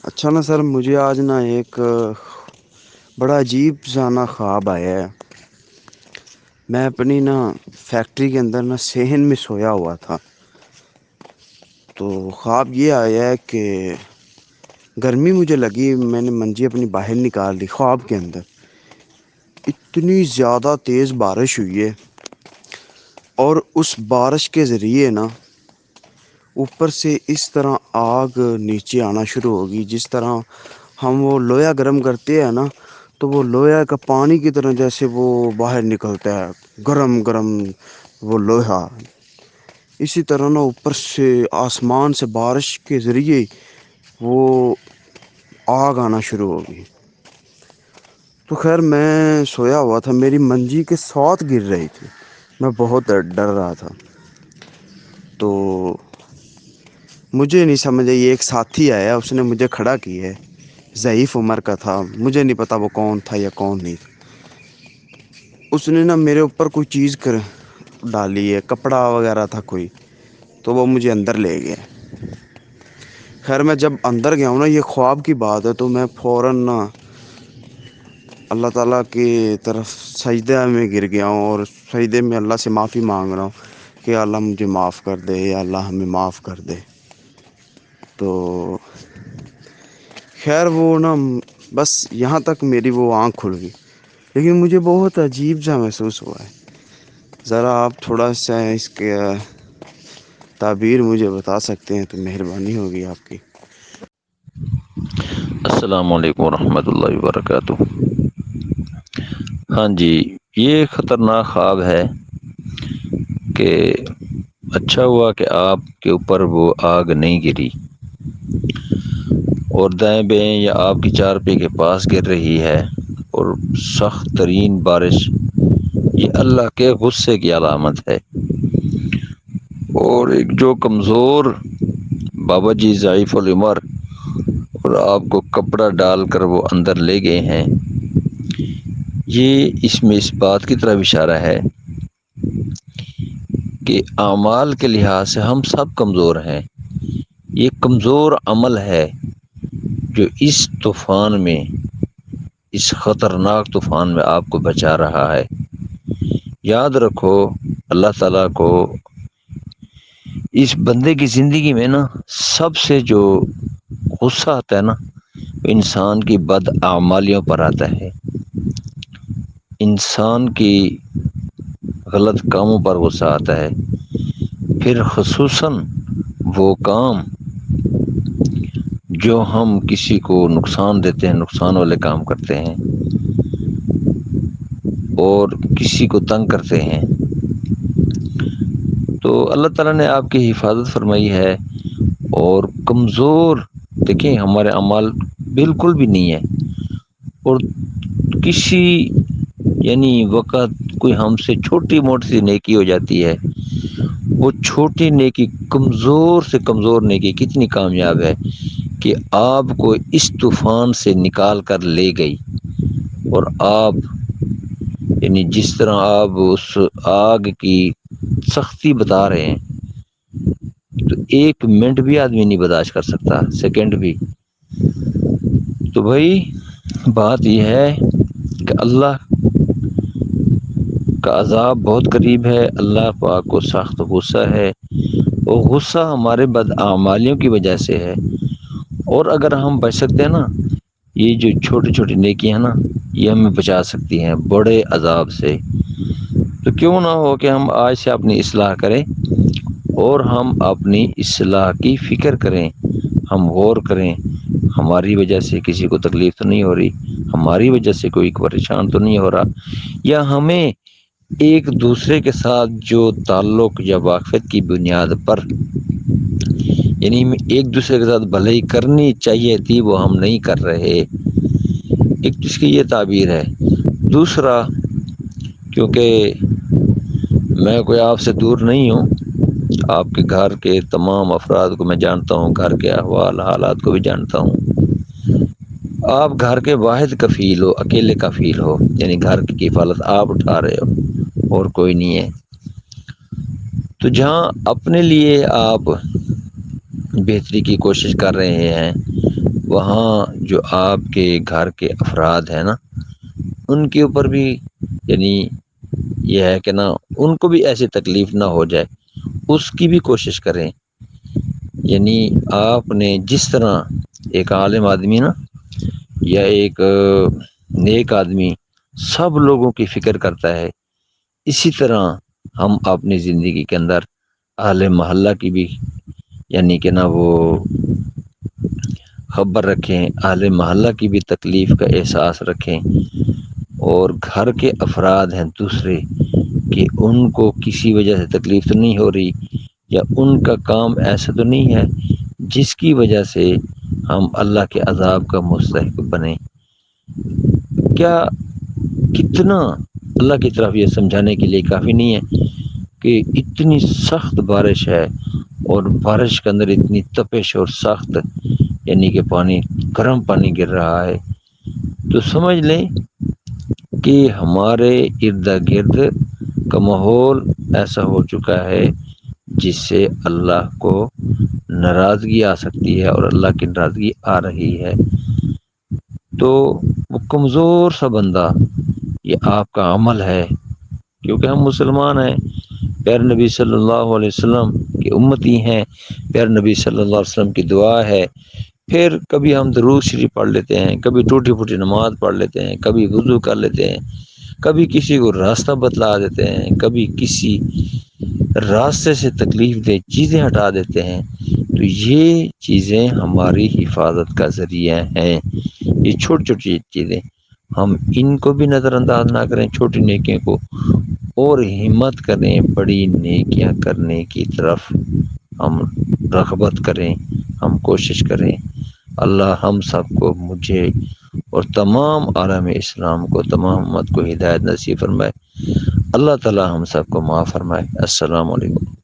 اچھا نا سر، مجھے آج نا ایک بڑا عجیب سا نا خواب آیا ہے۔ میں اپنی نا فیکٹری کے اندر نا صحن میں سویا ہوا تھا، تو خواب یہ آیا ہے کہ گرمی مجھے لگی، میں نے منجی اپنی باہر نکال دی۔ خواب کے اندر اتنی زیادہ تیز بارش ہوئی ہے، اور اس بارش کے ذریعے نا اوپر سے اس طرح آگ نیچے آنا شروع ہوگی، جس طرح ہم وہ لوہا گرم کرتے ہیں نا، تو وہ لوہا کا پانی کی طرح جیسے وہ باہر نکلتا ہے، گرم گرم وہ لوہا، اسی طرح نا اوپر سے آسمان سے بارش کے ذریعے وہ آگ آنا شروع ہوگی۔ تو خیر میں سویا ہوا تھا، میری منجی کے ساتھ گر رہی تھی، میں بہت ڈر رہا تھا۔ تو مجھے نہیں سمجھ آئی، ایک ساتھی آیا، اس نے مجھے کھڑا کی ہے، ضعیف عمر کا تھا، مجھے نہیں پتا وہ کون تھا یا کون نہیں تھا۔ اس نے نا میرے اوپر کوئی چیز ڈالی ہے، کپڑا وغیرہ تھا کوئی، تو وہ مجھے اندر لے گیا۔ خیر میں جب اندر گیا ہوں نا، یہ خواب کی بات ہے، تو میں فوراً نا اللہ تعالیٰ کی طرف سجدہ میں گر گیا ہوں، اور سجدے میں اللہ سے معافی مانگ رہا ہوں کہ اللہ مجھے معاف کر دے، یا اللہ ہمیں معاف کر دے۔ تو خیر وہ نا بس یہاں تک میری وہ آنکھ کھل گئی، لیکن مجھے بہت عجیب سا محسوس ہوا ہے۔ ذرا آپ تھوڑا سا اس کے تعبیر مجھے بتا سکتے ہیں تو مہربانی ہوگی آپ کی۔ السلام علیکم ورحمۃ اللہ وبرکاتہ۔ ہاں جی، یہ خطرناک خواب ہے کہ اچھا ہوا کہ آپ کے اوپر وہ آگ نہیں گری، اور دائیں بائیں یا آپ کی چارپائی کے پاس گر رہی ہے، اور سخت ترین بارش، یہ اللہ کے غصے کی علامت ہے۔ اور ایک جو کمزور بابا جی ضعیف العمر، اور آپ کو کپڑا ڈال کر وہ اندر لے گئے ہیں، یہ اس میں اس بات کی طرف اشارہ ہے کہ اعمال کے لحاظ سے ہم سب کمزور ہیں۔ یہ کمزور عمل ہے جو اس طوفان میں، اس خطرناک طوفان میں آپ کو بچا رہا ہے۔ یاد رکھو، اللہ تعالیٰ کو اس بندے کی زندگی میں نا سب سے جو غصہ آتا ہے نا، انسان کی بدعمالیوں پر آتا ہے، انسان کی غلط کاموں پر غصہ آتا ہے، پھر خصوصاً وہ کام جو ہم کسی کو نقصان دیتے ہیں، نقصان والے کام کرتے ہیں اور کسی کو تنگ کرتے ہیں۔ تو اللہ تعالیٰ نے آپ کی حفاظت فرمائی ہے، اور کمزور دیکھیں ہمارے اعمال بالکل بھی نہیں ہے، اور کسی یعنی وقت کوئی ہم سے چھوٹی موٹی سی نیکی ہو جاتی ہے، وہ چھوٹی نیکی کمزور سے کمزور نیکی کتنی کامیاب ہے کہ آپ کو اس طوفان سے نکال کر لے گئی، اور آپ یعنی جس طرح آپ اس آگ کی سختی بتا رہے ہیں، تو ایک منٹ بھی آدمی نہیں برداشت کر سکتا، سیکنڈ بھی۔ تو بھائی بات یہ ہے کہ اللہ کا عذاب بہت قریب ہے، اللہ پاک کو سخت غصہ ہے، اور غصہ ہمارے بدعمالیوں کی وجہ سے ہے۔ اور اگر ہم بچ سکتے ہیں نا، یہ جو چھوٹی چھوٹی نیکی ہیں نا، یہ ہمیں بچا سکتی ہیں بڑے عذاب سے۔ تو کیوں نہ ہو کہ ہم آج سے اپنی اصلاح کریں، اور ہم اپنی اصلاح کی فکر کریں، ہم غور کریں، ہماری وجہ سے کسی کو تکلیف تو نہیں ہو رہی، ہماری وجہ سے کوئی پریشان تو نہیں ہو رہا، یا ہمیں ایک دوسرے کے ساتھ جو تعلق یا واقفیت کی بنیاد پر یعنی ایک دوسرے کے ساتھ بھلائی کرنی چاہیے تھی، وہ ہم نہیں کر رہے۔ ایک اس کی یہ تعبیر ہے۔ دوسرا، کیونکہ میں کوئی آپ سے دور نہیں ہوں، آپ کے گھر کے تمام افراد کو میں جانتا ہوں، گھر کے احوال حالات کو بھی جانتا ہوں۔ آپ گھر کے واحد کفیل ہو، اکیلے کفیل ہو، یعنی گھر کی کفالت آپ اٹھا رہے ہو اور کوئی نہیں ہے۔ تو جہاں اپنے لیے آپ بہتری کی کوشش کر رہے ہیں، وہاں جو آپ کے گھر کے افراد ہیں نا، ان کے اوپر بھی یعنی یہ ہے کہ نا ان کو بھی ایسی تکلیف نہ ہو جائے، اس کی بھی کوشش کریں۔ یعنی آپ نے جس طرح ایک عالم آدمی نا یا ایک نیک آدمی سب لوگوں کی فکر کرتا ہے، اسی طرح ہم اپنی زندگی کے اندر اہل محلہ کی بھی یعنی کہ نا وہ خبر رکھیں، اہل محلہ کی بھی تکلیف کا احساس رکھیں، اور گھر کے افراد ہیں دوسرے کہ ان کو کسی وجہ سے تکلیف تو نہیں ہو رہی، یا ان کا کام ایسا تو نہیں ہے جس کی وجہ سے ہم اللہ کے عذاب کا مستحق بنیں۔ کیا کتنا اللہ کی طرف یہ سمجھانے کے لیے کافی نہیں ہے کہ اتنی سخت بارش ہے، اور بارش کے اندر اتنی تپش اور سخت یعنی کہ پانی، گرم پانی گر رہا ہے، تو سمجھ لیں کہ ہمارے ارد گرد کا ماحول ایسا ہو چکا ہے جس سے اللہ کو ناراضگی آ سکتی ہے، اور اللہ کی ناراضگی آ رہی ہے۔ تو وہ کمزور سا بندہ، یہ آپ کا عمل ہے، کیونکہ ہم مسلمان ہیں، پیارے نبی صلی اللہ علیہ وسلم کی امتی ہیں، پیارے نبی صلی اللہ علیہ وسلم کی دعا ہے۔ پھر کبھی ہم درود شریف پڑھ لیتے ہیں، کبھی ٹوٹی پھوٹی نماز پڑھ لیتے ہیں، کبھی وضو کر لیتے ہیں، کبھی کسی کو راستہ بتلا دیتے ہیں، کبھی کسی راستے سے تکلیف دہ چیزیں ہٹا دیتے ہیں، تو یہ چیزیں ہماری حفاظت کا ذریعہ ہیں۔ یہ چھوٹی چھوٹی چیزیں ہم ان کو بھی نظر انداز نہ کریں، چھوٹی نیکیوں کو، اور ہمت کریں بڑی نیکیاں کرنے کی طرف ہم رغبت کریں، ہم کوشش کریں۔ اللہ ہم سب کو، مجھے اور تمام عالم اسلام کو، تمام امت کو ہدایت نصیب فرمائے۔ اللہ تعالی ہم سب کو معاف فرمائے۔ السلام علیکم۔